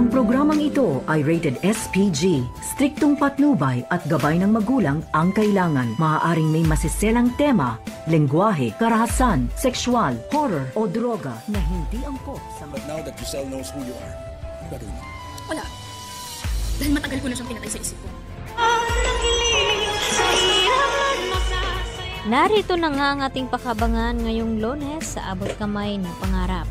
Ang programang ito ay rated SPG. Striktong patnubay at gabay ng magulang ang kailangan. Maaaring may masiselang tema, lengguwahe, karahasan, sexual, horror o droga na hindi angkop sa... But now that Giselle knows who you are, ano gagawin mo? Wala. Dahil matagal ko na siyang pinatay sa isip ko. Narito na nga ang ating pakabangan ngayong Lunes sa abot kamay na pangarap.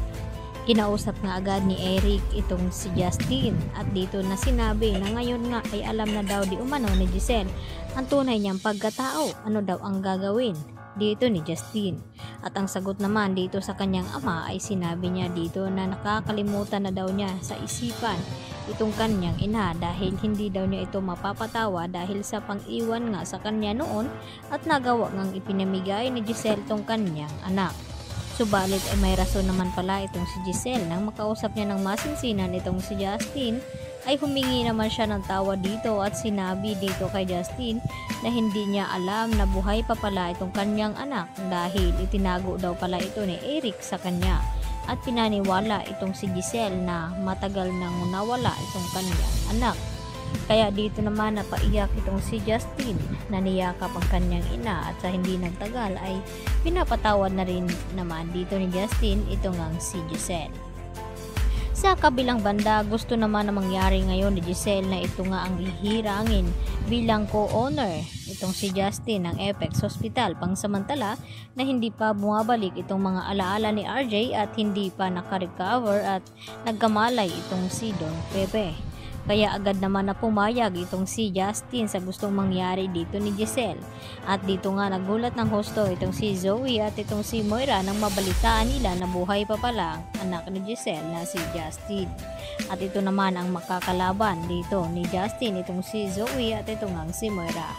Kinausap nga agad ni Eric itong si Justin at dito na sinabi na ngayon nga ay alam na daw di umano ni Giselle ang tunay niyang pagkatao, ano daw ang gagawin dito ni Justin. At ang sagot naman dito sa kanyang ama ay sinabi niya dito na nakakalimutan na daw niya sa isipan itong kanyang ina dahil hindi daw niya ito mapapatawa dahil sa pang-iwan nga sa kanya noon at nagawa ngang ipinamigay ni Giselle tong kanyang anak. Subalit ay may rason naman pala itong si Giselle nang makausap niya ng masinsinan itong si Justin ay humingi naman siya ng tawa dito at sinabi dito kay Justin na hindi niya alam na buhay pa pala itong kanyang anak dahil itinago daw pala ito ni Eric sa kanya at pinaniwala itong si Giselle na matagal nang nawala itong kanyang anak. Kaya dito naman napaiyak itong si Justin na niyakap ang kanyang ina at sa hindi nagtagal ay pinapatawad na rin naman dito ni Justin itong ang si Giselle. Sa kabilang banda, gusto naman na mangyari ngayon ni Giselle na ito nga ang ihirangin bilang co-owner itong si Justin ng Apex Hospital pangsamantala na hindi pa bumabalik itong mga alaala ni RJ at hindi pa nakarecover at nagkamalay itong si Don Pepe. Kaya agad naman na pumayag itong si Justin sa gustong mangyari dito ni Giselle. At dito nga nagulat ng husto itong si Zoe at itong si Moira nang mabalitaan nila na buhay pa pala ang anak ni Giselle na si Justin. At ito naman ang makakalaban dito ni Justin itong si Zoe at itong ang si Moira.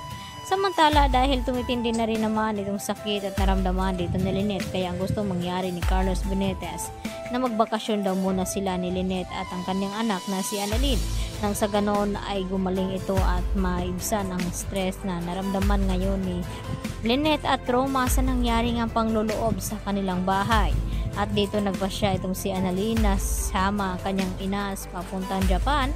Samantala dahil tumitindi na rin naman itong sakit at naramdaman dito ni Lynette kaya ang gusto mangyari ni Carlos Benitez na magbakasyon daw muna sila ni Lynette at ang kanyang anak na si Annalyn nang sa ganoon ay gumaling ito at maibsan ang stress na naramdaman ngayon ni Lynette at trauma sa nangyari ng pangloloob sa kanilang bahay. At dito nagpasya itong si Annalyn na sama kanyang ina sa papuntang Japan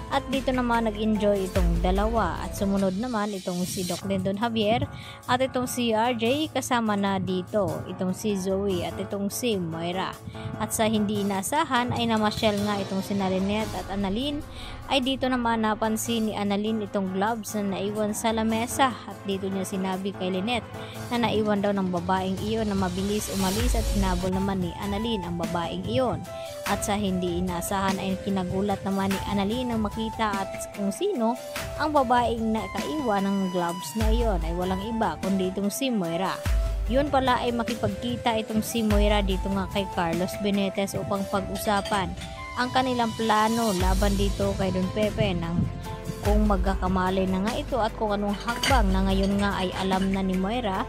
at dito naman nag-enjoy itong dalawa at sumunod naman itong si Doc Lyndon Javier at itong si RJ kasama na dito itong si Zoe at itong si Moira. At sa hindi inasahan ay namasyal nga itong si Lynette at Annalyn ay dito naman napansin ni Annalyn itong gloves na naiwan sa lamesa at dito niya sinabi kay Lynette na naiwan daw ng babaeng iyon na mabilis umalis at hinabol naman ni Annalyn ang babaeng iyon. At sa hindi inasahan ay kinagulat naman ni Annalyn nang makita at kung sino ang babaeng nakaiwan ng gloves na iyon ay walang iba kundi itong si Moira. Yun pala ay makipagkita itong si Moira dito nga kay Carlos Benitez upang pag-usapan ang kanilang plano laban dito kay Don Pepe ng kung magkakamali na nga ito at kung anong hakbang na ngayon nga ay alam na ni Moira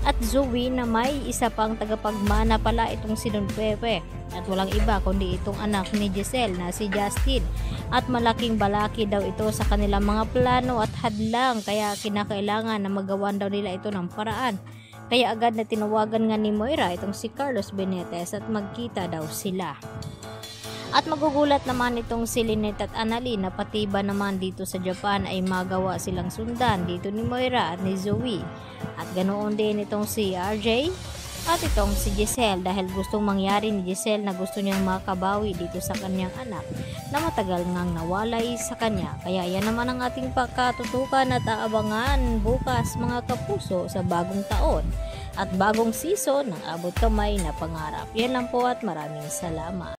at Zoe na may isa pang tagapagmana pala itong si Don Pepe at walang iba kundi itong anak ni Giselle na si Justin at malaking balaki daw ito sa kanilang mga plano at hadlang kaya kinakailangan na magawan daw nila ito ng paraan. Kaya agad na tinawagan nga ni Moira itong si Carlos Benitez at magkita daw sila. At magugulat naman itong si Lynette at Annalyn na pati ba naman dito sa Japan ay magawa silang sundan dito ni Moira at ni Zoe. At ganoon din itong si RJ at itong si Giselle dahil gustong mangyari ni Giselle na gusto niyang makabawi dito sa kanyang anak na matagal ngang nawalay sa kanya. Kaya yan naman ang ating pagkatutukan at aabangan bukas mga kapuso sa bagong taon at bagong season ng Abot Kamay na Pangarap. Yan lang po at maraming salamat.